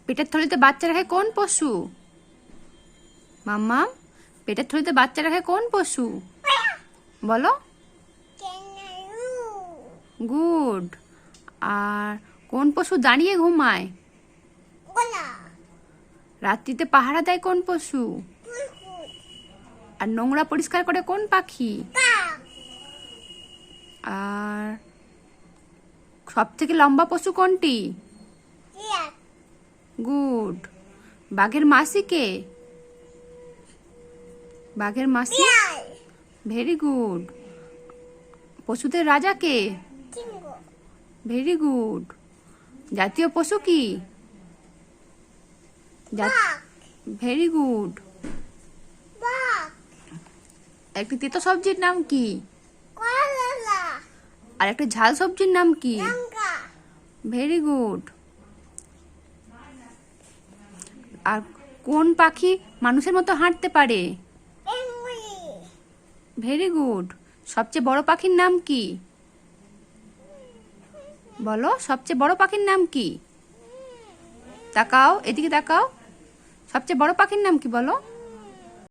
পেটের থলিতে বাচ্চা রাখে কোন পশু? মাম্মাম, পেটের থলিতে বাচ্চা রাখে কোন পশু? বলো। গুড। আর কোন পশু দাঁড়িয়ে ঘুমায়? রাত্রিতে পাহারা দেয় কোন পশু? আর নোংরা পরিষ্কার করে কোন পাখি? আর সব থেকে লম্বা পশু কোনটি? গুড। বাঘের মাসি কে? বাঘের মাসি? Very good. পশুদের রাজা কে? Very good. জাতীয় পশু কি? Very good. একটি তেতো সবজির নাম কি? আর একটা ঝাল সবজির নাম কি? Very good. আর কোন পাখি মানুষের মতো হাঁটতে পারে? Very good. সবচেয়ে বড় পাখির নাম কি? বলো, সবচেয়ে বড় পাখির নাম কি? তাকাও, এদিকে তাকাও। সবচেয়ে বড় পাখির নাম কি বলো?